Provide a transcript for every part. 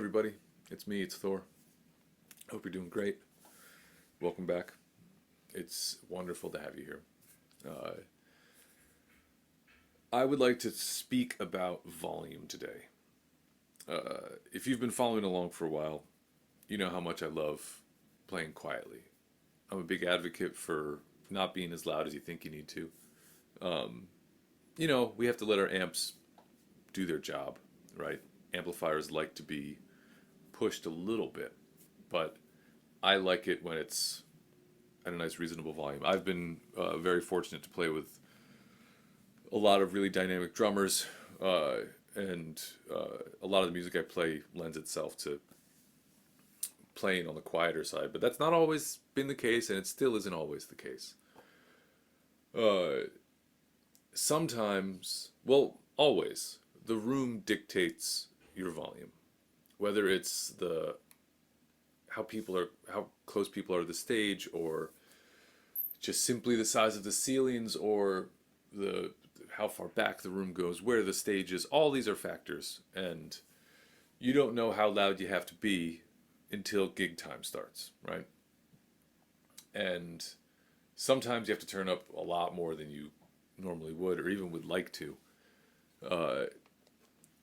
everybody. It's me, it's Thor. Hope you're doing great. Welcome back. It's wonderful to have you here. Uh, I would like to speak about volume today. If you've been following along for a while, you know how much I love playing quietly. I'm a big advocate for not being as loud as you think you need to. Um, we have to let our amps do their job, right? Amplifiers like to be pushed a little bit, but I like it when it's at a nice, reasonable volume. I've been very fortunate to play with a lot of really dynamic drummers, and a lot of the music I play lends itself to playing on the quieter side, but that's not always been the case, and it still isn't always the case. Uh, Sometimes, well, always, the room dictates your volume, whether it's the how close people are to the stage, or just simply the size of the ceilings, or the how far back the room goes, where the stage is. All these are factors, and you don't know how loud you have to be until gig time starts, right? And sometimes you have to turn up a lot more than you normally would, or even would like to. Uh,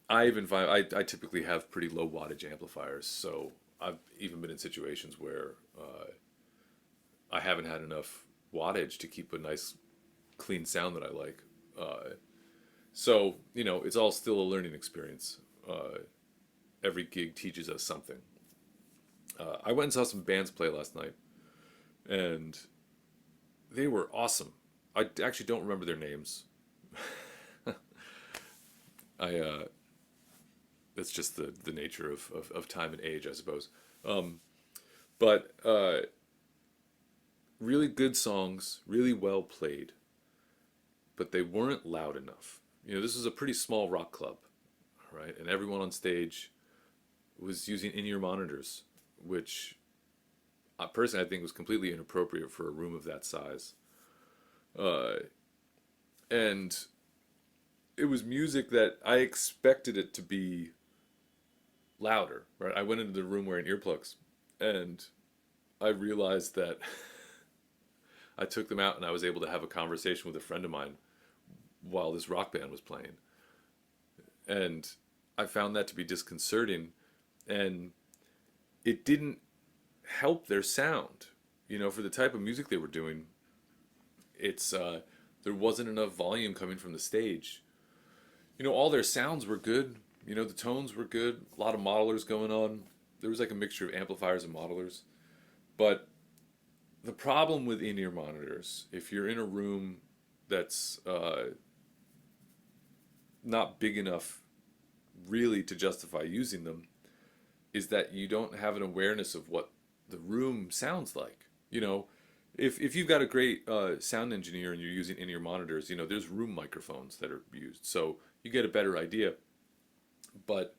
I even find I typically have pretty low wattage amplifiers, so I've even been in situations where I haven't had enough wattage to keep a nice, clean sound that I like. So it's all still a learning experience. Every gig teaches us something. I went and saw some bands play last night, and they were awesome. I actually don't remember their names. I That's just the nature of time and age, I suppose. But really good songs, really well played, but they weren't loud enough. This is a pretty small rock club, right? And everyone on stage was using in-ear monitors, which personally I think was completely inappropriate for a room of that size. Uh, and it was music that I expected it to be louder, right? I went into the room wearing earplugs, and I realized that I took them out and I was able to have a conversation with a friend of mine while this rock band was playing. And I found that to be disconcerting, and it didn't help their sound. For the type of music they were doing, it's there wasn't enough volume coming from the stage. All their sounds were good. The tones were good. A lot of modelers going on. There was like a mixture of amplifiers and modelers. But the problem with in-ear monitors, if you're in a room that's not big enough really to justify using them, is that you don't have an awareness of what the room sounds like. If you've got a great sound engineer and you're using in-ear monitors, there's room microphones that are used, so you get a better idea. But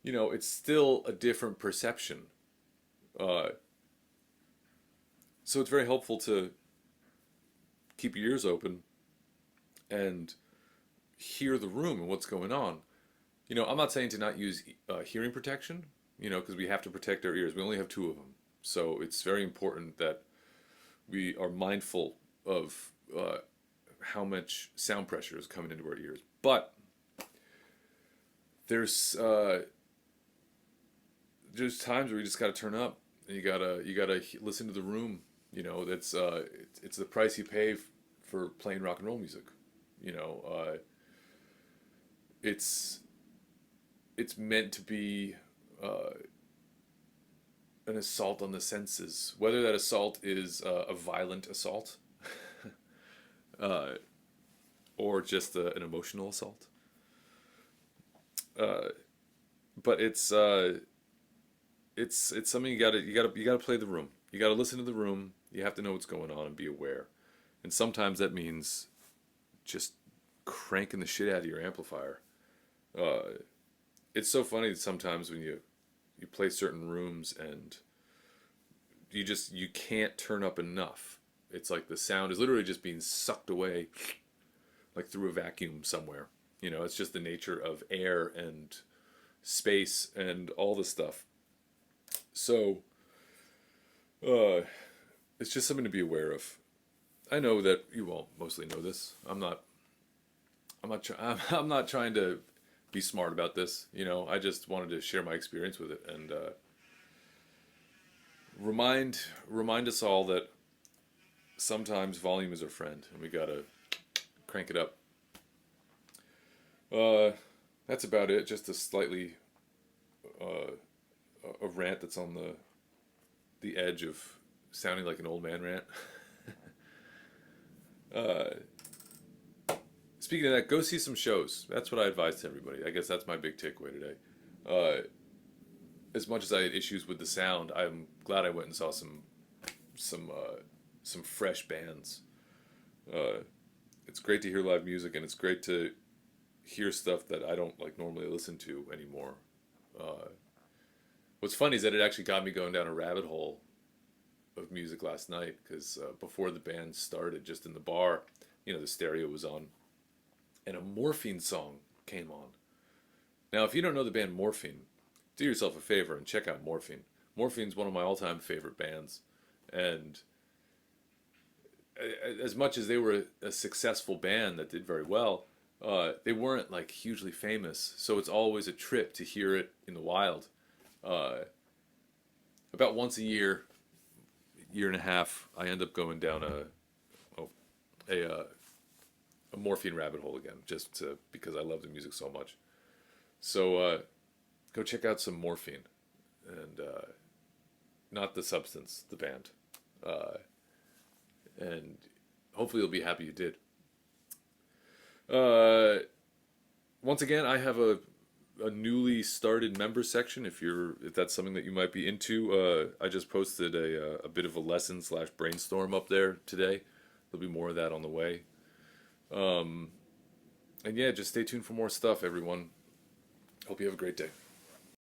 it's still a different perception. Uh, so it's very helpful to keep your ears open and hear the room and what's going on. I'm not saying to not use hearing protection, because we have to protect our ears. We only have two of them. So it's very important that we are mindful of how much sound pressure is coming into our ears. But there's times where you just got to turn up, and you gotta listen to the room. It's the price you pay for playing rock and roll music. It's meant to be an assault on the senses, whether that assault is a violent assault uh, or just an emotional assault. Uh, but it's something you gotta play the room. You gotta listen to the room. You have to know what's going on and be aware. And sometimes that means just cranking the shit out of your amplifier. Uh, it's so funny sometimes when you play certain rooms and you can't turn up enough. It's like the sound is literally just being sucked away, like through a vacuum somewhere. It's just the nature of air and space and all the stuff. So uh, it's just something to be aware of. I know that you all mostly know this. I'm not trying to be smart about this. You know, I just wanted to share my experience with it and remind us all that sometimes volume is our friend, and we gotta crank it up. Uh, that's about it. Just a slightly uh, a rant that's on the edge of sounding like an old man rant. uh, Speaking of that, go see some shows. That's what I advise to everybody. I guess that's my big takeaway today. Uh, as much as I had issues with the sound, I'm glad I went and saw some some fresh bands. Uh, it's great to hear live music, and it's great to hear stuff that I don't like normally listen to anymore. Uh, what's funny is that it actually got me going down a rabbit hole of music last night because before the band started, just in the bar, you know, the stereo was on, and a Morphine song came on. Now, if you don't know the band Morphine, do yourself a favor and check out Morphine. Morphine's one of my all-time favorite bands, and as much as they were a successful band that did very well, they weren't like hugely famous. So it's always a trip to hear it in the wild. Uh, about once a year and a half, I end up going down oh, a a Morphine rabbit hole again, because I love the music so much. So go check out some Morphine, and not the substance, the band, uh, and hopefully you'll be happy you did. Uh, Once again, I have a newly started member section. If that's something that you might be into, I just posted a bit of a lesson slash brainstorm up there today. There'll be more of that on the way. Um, and yeah, just stay tuned for more stuff, everyone. Hope you have a great day.